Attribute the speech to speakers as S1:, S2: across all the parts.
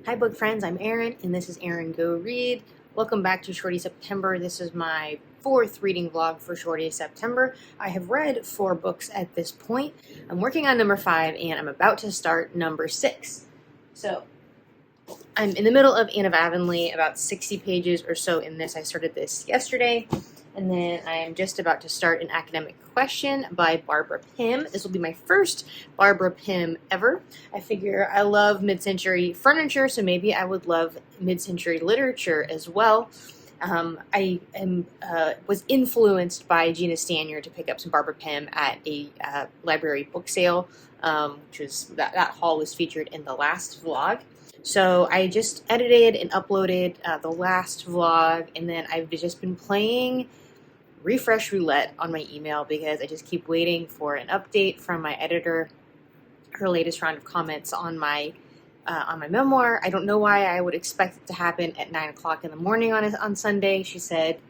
S1: Hi book friends, I'm Erin and this is Erin Go Read. Welcome back to Shorty September. This is my fourth reading vlog for Shorty September. I have read 4 books at this point. I'm working on number 5 and I'm about to start number 6. So I'm in the middle of Anne of Avonlea, about 60 pages or so in this. I started this yesterday. And then I am just about to start An Academic Question by Barbara Pym. This will be my first Barbara Pym ever. I figure I love mid-century furniture, so maybe I would love mid-century literature as well. I was influenced by Gina Stanier to pick up some Barbara Pym at a library book sale, which was that haul was featured in the last vlog. So I just edited and uploaded the last vlog, and then I've just been playing refresh roulette on my email because I just keep waiting for an update from my editor, her latest round of comments on my memoir. I don't know why I would expect it to happen at 9 o'clock in the morning on Sunday. She said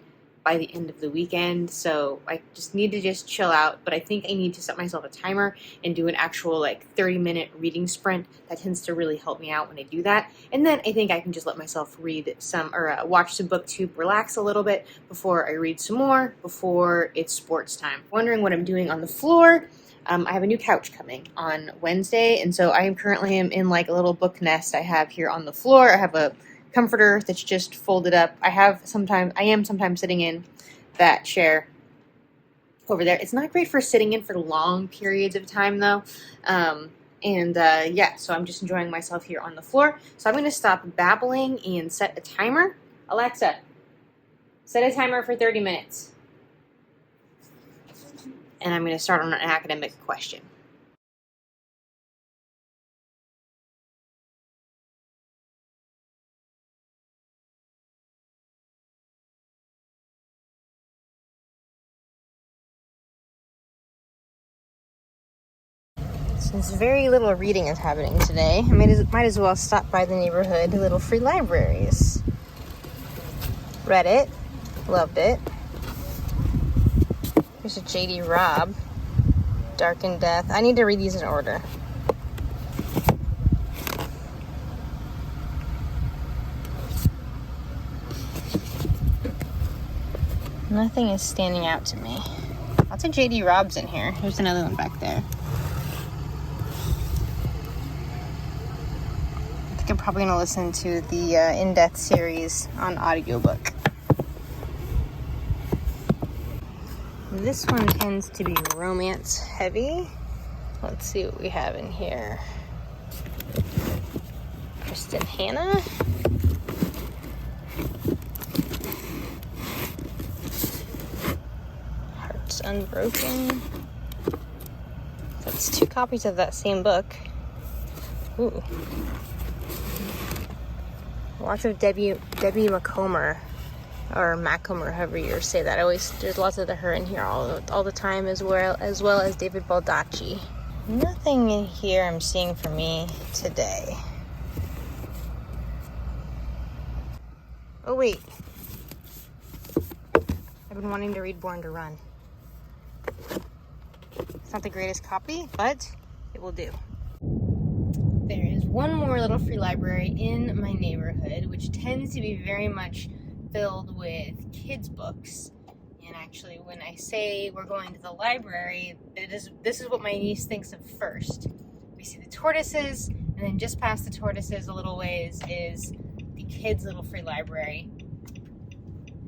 S1: by the end of the weekend, so I just need to just chill out, but I think I need to set myself a timer and do an actual 30-minute reading sprint. That tends to really help me out when I do that, and then I think I can just let myself read some or watch some booktube, relax a little bit before I read some more before it's sports time. Wondering what I'm doing on the floor. I have a new couch coming on Wednesday, and so I am currently in like a little book nest I have here on the floor. I have a comforter that's just folded up. I am sometimes sitting in that chair over there. It's not great for sitting in for long periods of time though. Yeah, so I'm just enjoying myself here on the floor. So I'm going to stop babbling and set a timer. Alexa, set a timer for 30 minutes. And I'm going to start on an academic question. Since very little reading is happening today, I might as well stop by the neighborhood little free libraries. Read it, loved it. Here's a J.D. Robb, Dark and Death. I need to read these in order. Nothing is standing out to me. Lots of J.D. Robbs in here. There's another one back there. I think I'm probably going to listen to the In-Depth series on audiobook. This one tends to be romance heavy. Let's see what we have in here. Kristen Hanna. Hearts Unbroken. That's 2 copies of that same book. Ooh. Lots of Debbie McComber, or Macomber, however you say that. There's lots of her in here all the time, as well as David Baldacci. Nothing in here I'm seeing for me today. Oh wait, I've been wanting to read Born to Run. It's not the greatest copy, but it will do. There is one more little free library in my neighborhood, which tends to be very much filled with kids' books. And actually, when I say we're going to the library, this is what my niece thinks of first. We see the tortoises, and then just past the tortoises a little ways is the kids' little free library.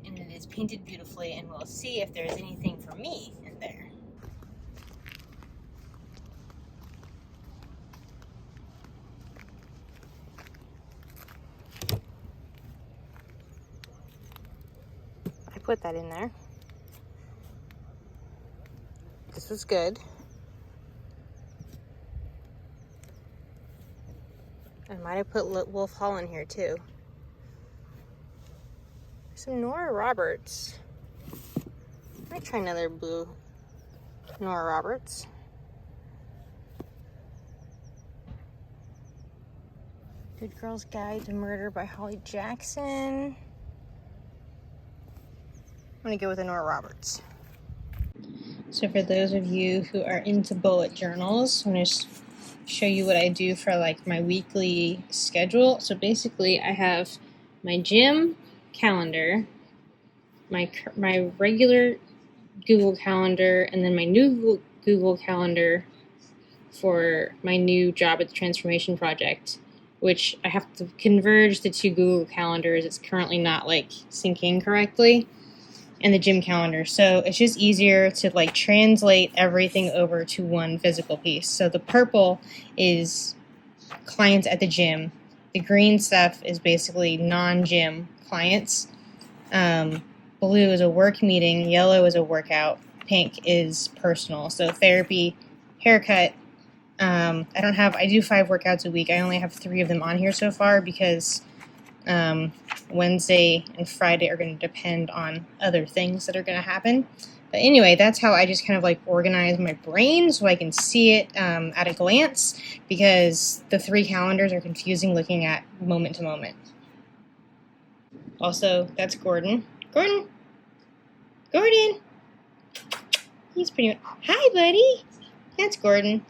S1: And it is painted beautifully, and we'll see if there's anything for me in there. Put that in there. This was good. I might have put Wolf Hall in here too. Some Nora Roberts. Might try another blue Nora Roberts. Good Girl's Guide to Murder by Holly Jackson. I'm gonna go with a Nora Roberts. So for those of you who are into bullet journals, I'm gonna just
S2: show you what I do for like my weekly schedule. So basically I have my gym calendar, my regular Google Calendar, and then my new Google Calendar for my new job at the Transformation Project, which I have to converge the two Google Calendars. It's currently not like syncing correctly, and the gym calendar. So it's just easier to like translate everything over to one physical piece. So the purple is clients at the gym. The green stuff is basically non-gym clients. Blue is a work meeting. Yellow is a workout. Pink is personal. So therapy, haircut. I do 5 workouts a week. I only have 3 of them on here so far because Wednesday and Friday are going to depend on other things that are going to happen. But anyway, that's how I just kind of like organize my brain so I can see it at a glance, because the 3 calendars are confusing looking at moment to moment. Also, that's Gordon. Gordon! He's pretty much... Hi, buddy! That's Gordon.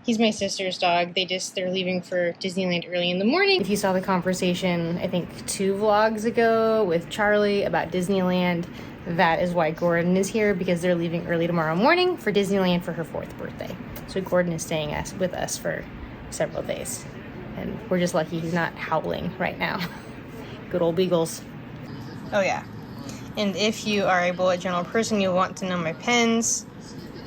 S2: He's my sister's dog. They're leaving for Disneyland early in the morning.
S1: If you saw the conversation, I think 2 vlogs ago with Charlie about Disneyland, that is why Gordon is here, because they're leaving early tomorrow morning for Disneyland for her 4th birthday. So Gordon is staying with us for several days. And we're just lucky he's not howling right now. Good old beagles.
S2: Oh yeah. And if you are a bullet journal person, you'll want to know my pens.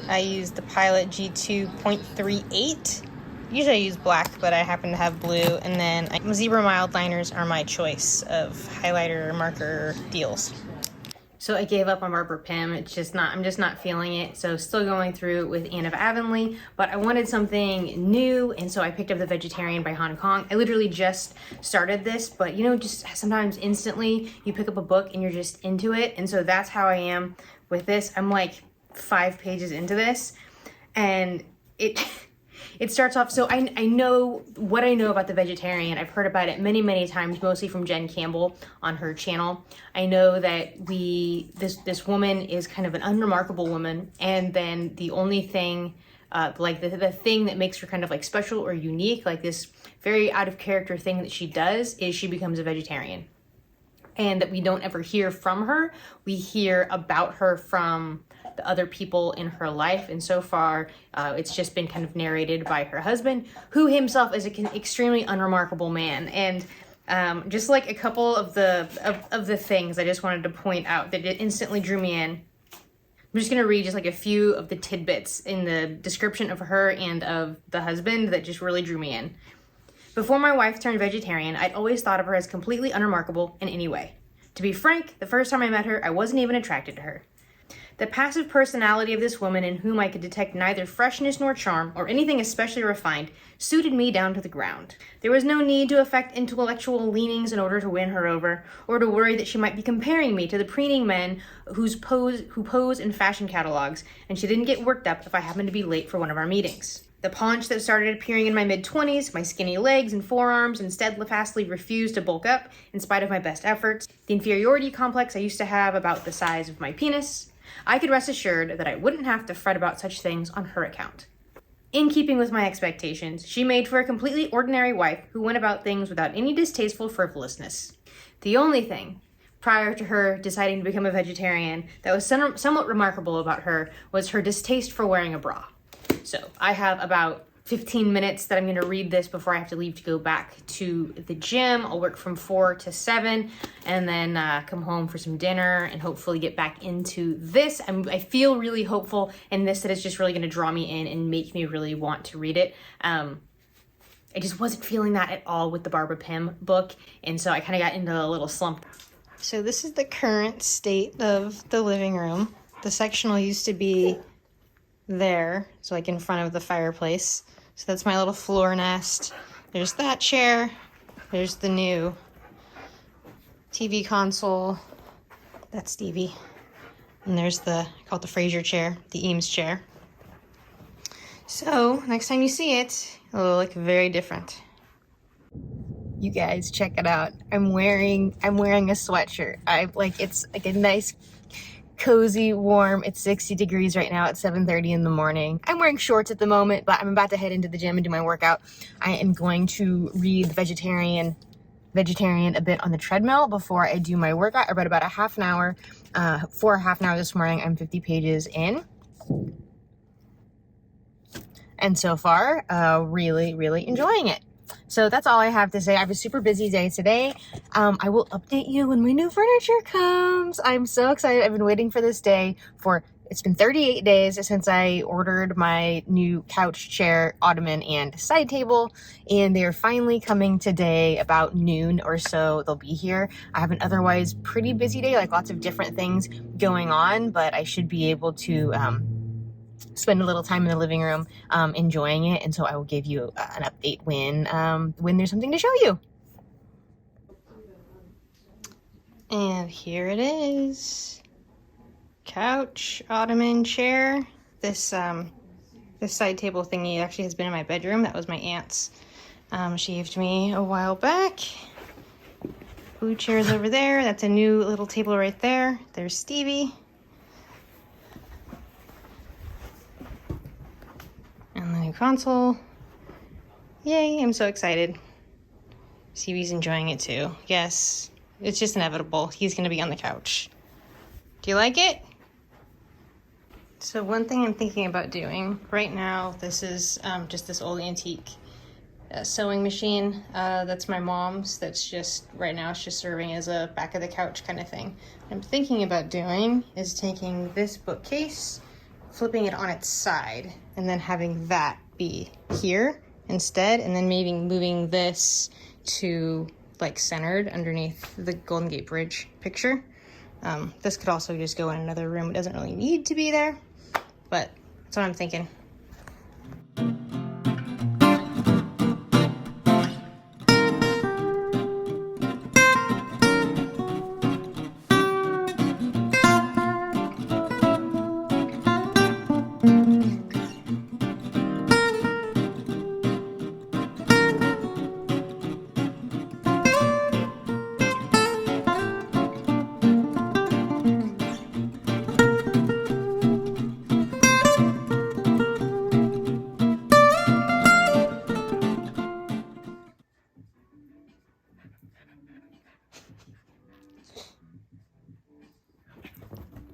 S2: I use the Pilot G2.38. Usually I use black, but I happen to have blue. And then zebra mild liners are my choice of highlighter marker deals.
S1: So I gave up on Barbara Pym. I'm just not feeling it. So still going through with Anne of Avonlea, but I wanted something new, and so I picked up The Vegetarian by Han Kang. I literally just started this, but you know, just sometimes instantly you pick up a book and you're just into it. And so that's how I am with this. I'm like 5 pages into this, and it starts off, so I know what I know about The Vegetarian. I've heard about it many, many times, mostly from Jen Campbell on her channel. I know that this woman is kind of an unremarkable woman, and then the only thing, like the thing that makes her kind of like special or unique, like this very out of character thing that she does, is she becomes a vegetarian. And that we don't ever hear from her. We hear about her from the other people in her life, and so far it's just been kind of narrated by her husband, who himself is an extremely unremarkable man. And just like a couple of the things I just wanted to point out that it instantly drew me in. I'm just gonna read just like a few of the tidbits in the description of her and of the husband that just really drew me in. Before my wife turned vegetarian, I'd always thought of her as completely unremarkable in any way. To be frank, the first time I met her, I wasn't even attracted to her. The passive personality of this woman, in whom I could detect neither freshness nor charm, or anything especially refined, suited me down to the ground. There was no need to affect intellectual leanings in order to win her over, or to worry that she might be comparing me to the preening men who pose in fashion catalogs, and she didn't get worked up if I happened to be late for one of our meetings. The paunch that started appearing in my mid-20s, my skinny legs and forearms instead steadfastly refused to bulk up in spite of my best efforts, the inferiority complex I used to have about the size of my penis, I could rest assured that I wouldn't have to fret about such things on her account. In keeping with my expectations, she made for a completely ordinary wife who went about things without any distasteful frivolousness. The only thing, prior to her deciding to become a vegetarian, that was somewhat remarkable about her was her distaste for wearing a bra. So I have about 15 minutes that I'm going to read this before I have to leave to go back to the gym. I'll work from 4 to 7 and then come home for some dinner and hopefully get back into this. I feel really hopeful in this that it's just really going to draw me in and make me really want to read it. I just wasn't feeling that at all with the Barbara Pym book, and so I kind of got into a little slump.
S2: So this is the current state of the living room. The sectional used to be there, so like in front of the fireplace. So that's my little floor nest. There's that chair. There's the new TV console. That's Stevie. And there's I call it the Fraser chair, the Eames chair. So next time you see it, it'll look very different. You guys, check it out. I'm wearing a sweatshirt. It's like a nice
S1: cozy, warm. It's 60 degrees right now at 7:30 in the morning. I'm wearing shorts at the moment, but I'm about to head into the gym and do my workout. I am going to read Vegetarian a bit on the treadmill before I do my workout. I read about a half an hour. For a half an hour this morning, I'm 50 pages in. And so far, really, really enjoying it. So that's all I have to say. I have a super busy day today. I will update you when my new furniture comes. I'm so excited. I've been waiting for this day it's been 38 days since I ordered my new couch, chair, ottoman, and side table, and they are finally coming today about noon or so. They'll be here. I have an otherwise pretty busy day, like lots of different things going on, but I should be able to spend a little time in the living room enjoying it, and so I will give you an update when there's something to show you. And here it is. Couch, ottoman, chair. This side table thingy actually has been in my bedroom. That was my aunt's. She gave to me a while back. Blue chairs over there. That's a new little table right there. There's Stevie. And the new console. Yay, I'm so excited. Stevie's enjoying it too. Yes, it's just inevitable. He's gonna be on the couch. Do you like it? So one thing I'm thinking about doing right now, this is just this old antique sewing machine. That's my mom's. That's just, right now it's just serving as a back of the couch kind of thing. What I'm thinking about doing is taking this bookcase, flipping it on its side, and then having that be here instead, and then maybe moving this to like centered underneath the Golden Gate Bridge picture. This could also just go in another room. It doesn't really need to be there, but that's what I'm thinking.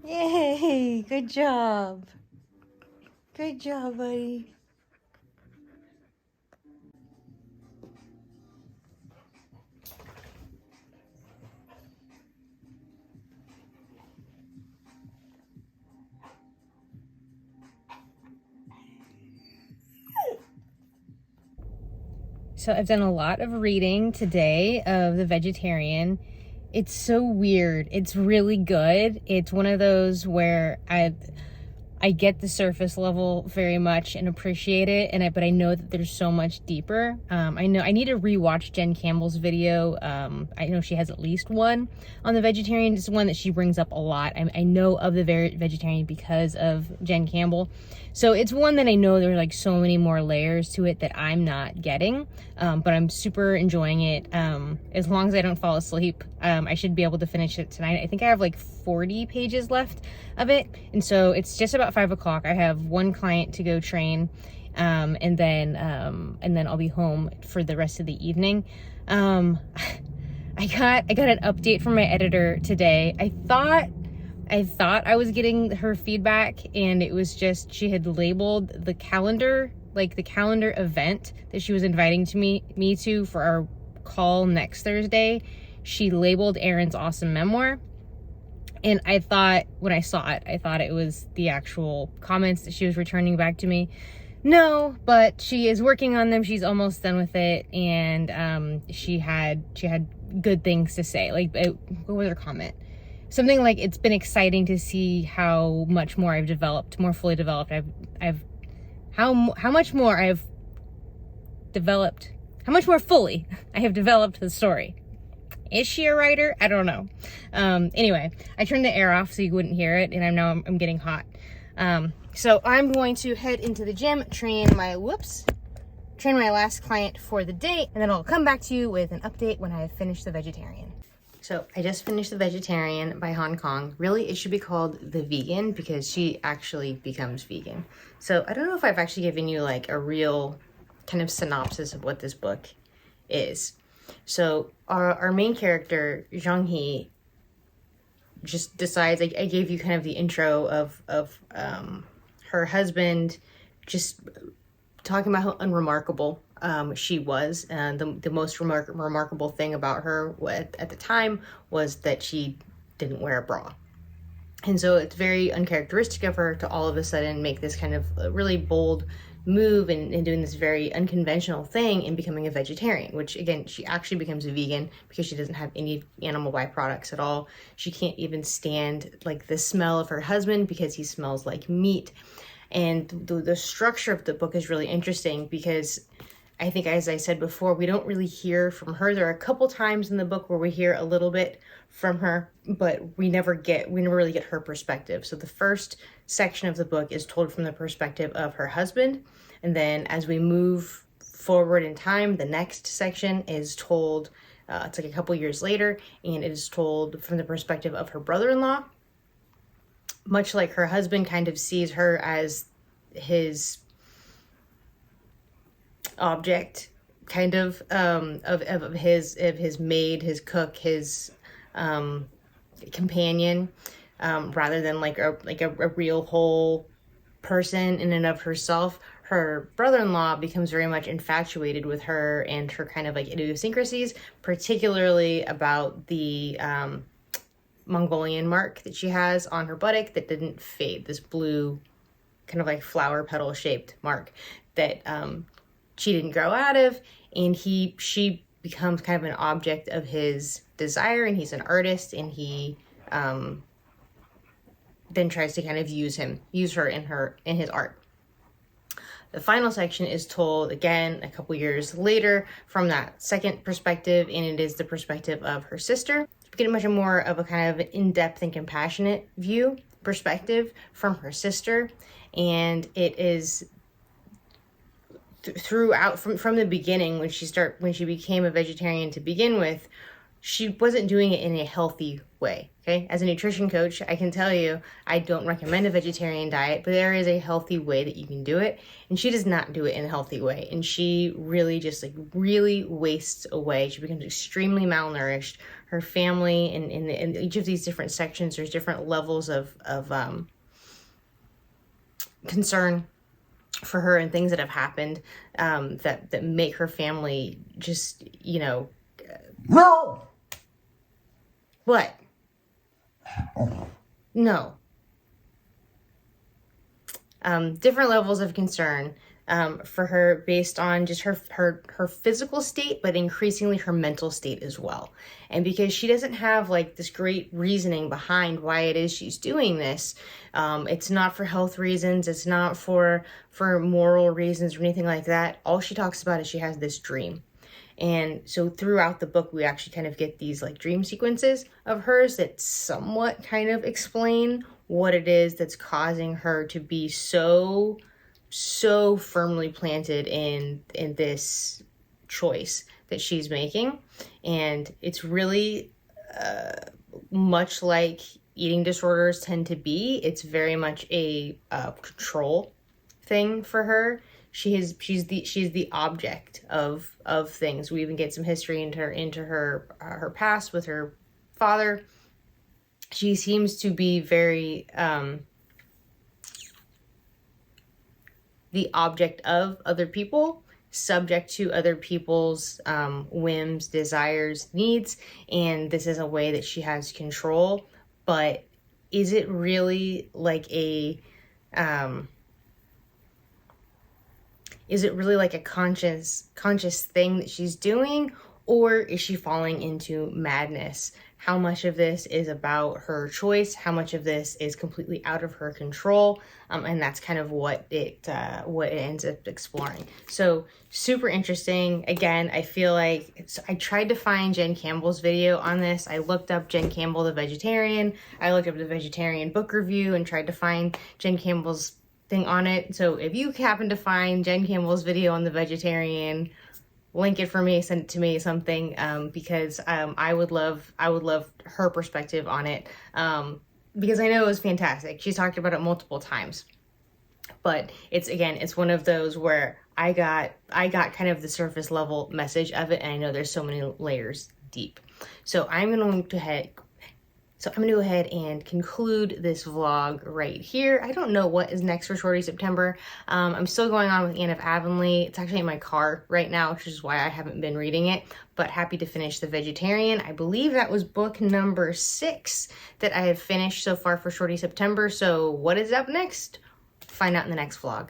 S1: Yay, good job. Good job, buddy. So I've done a lot of reading today of The Vegetarian. It's so weird. It's really good. It's one of those where I get the surface level very much and appreciate it, but I know that there's so much deeper. I know I need to rewatch Jen Campbell's video. I know she has at least one on The Vegetarian. It's one that she brings up a lot. I know of The Vegetarian because of Jen Campbell. So it's one that I know there's like so many more layers to it that I'm not getting, but I'm super enjoying it. As long as I don't fall asleep, I should be able to finish it tonight. I think I have like 40 pages left of it, and so it's just about 5 o'clock. I have one client to go train, and then I'll be home for the rest of the evening. I got an update from my editor today. I thought I was getting her feedback, and it was just she had labeled the calendar, like the calendar event that she was inviting me to for our call next Thursday. She labeled Erin's awesome memoir. And I thought, when I saw it, I thought it was the actual comments that she was returning back to me. No, but she is working on them. She's almost done with it, and she had good things to say. Like, what was her comment? Something like, it's been exciting to see how much more I've developed, more fully developed. How much more I've developed, how much more fully I have developed the story. Is she a writer? I don't know. Anyway, I turned the air off so you wouldn't hear it, and I'm getting hot. So I'm going to head into the gym, train my last client for the day, and then I'll come back to you with an update when I have finished The Vegetarian. So I just finished The Vegetarian by Han Kang. Really, it should be called The Vegan because she actually becomes vegan. So I don't know if I've actually given you like a real kind of synopsis of what this book is. So our main character, Zhang He, just decides, I gave you kind of the intro of her husband just talking about how unremarkable she was. And the most remarkable thing about her at the time was that she didn't wear a bra. And so it's very uncharacteristic of her to all of a sudden make this kind of really bold move and doing this very unconventional thing and becoming a vegetarian, which again, she actually becomes a vegan because she doesn't have any animal byproducts at all. She can't even stand like the smell of her husband because he smells like meat. And the structure of the book is really interesting because I think, as I said before, we don't really hear from her. There are a couple times in the book where we hear a little bit from her, but we never really get her perspective. So the first section of the book is told from the perspective of her husband. And then as we move forward in time, the next section is told, it's like a couple years later, and it is told from the perspective of her brother-in-law. Much like her husband kind of sees her as his object, kind of his maid, his cook, his companion, rather than like a real whole person in and of herself. Her brother-in-law becomes very much infatuated with her and her kind of like idiosyncrasies, particularly about the Mongolian mark that she has on her buttock that didn't fade, this blue kind of like flower petal shaped mark that she didn't grow out of, and she becomes kind of an object of his desire, and he's an artist, and he then tries to kind of use her in his art. The final section is told again a couple years later from that second perspective, and it is the perspective of her sister. Getting much more of a kind of in-depth and compassionate perspective from her sister, and it is throughout from the beginning when she became a vegetarian to begin with. She wasn't doing it in a healthy way, okay? As a nutrition coach, I can tell you, I don't recommend a vegetarian diet, but there is a healthy way that you can do it, and she does not do it in a healthy way, and she really just really wastes away. She becomes extremely malnourished. Her family, and in each of these different sections, there's different levels of concern for her and things that have happened that make her family just,
S3: No!
S1: What? No. Different levels of concern for her based on just her physical state, but increasingly her mental state as well. And because she doesn't have like this great reasoning behind why it is she's doing this, it's not for health reasons, it's not for moral reasons or anything like that. All she talks about is she has this dream. And so throughout the book, we actually kind of get these like dream sequences of hers that somewhat kind of explain what it is that's causing her to be so firmly planted in this choice that she's making. And it's really much like eating disorders tend to be. It's very much a control thing for her. She's the object of things. We even get some history into her past with her father. She seems to be very the object of other people, subject to other people's whims, desires, needs, and this is a way that she has control. But is it really like a conscious thing that she's doing, or is she falling into madness? How much of this is about her choice? How much of this is completely out of her control? And that's kind of what it ends up exploring. So super interesting. Again, I feel like I tried to find Jen Campbell's video on this. I looked up Jen Campbell, the vegetarian. I looked up the vegetarian book review and tried to find Jen Campbell's thing on it. So if you happen to find Jen Campbell's video on the vegetarian, link it for me, send it to me, something, because I would love her perspective on it, because I know it was fantastic. She's talked about it multiple times, but it's one of those where I got kind of the surface level message of it, and I know there's so many layers deep. So I'm going to go ahead and conclude this vlog right here. I don't know what is next for Shorty September. I'm still going on with Anne of Avonlea. It's actually in my car right now, which is why I haven't been reading it, but happy to finish The Vegetarian. I believe that was book number 6 that I have finished so far for Shorty September. So what is up next? Find out in the next vlog.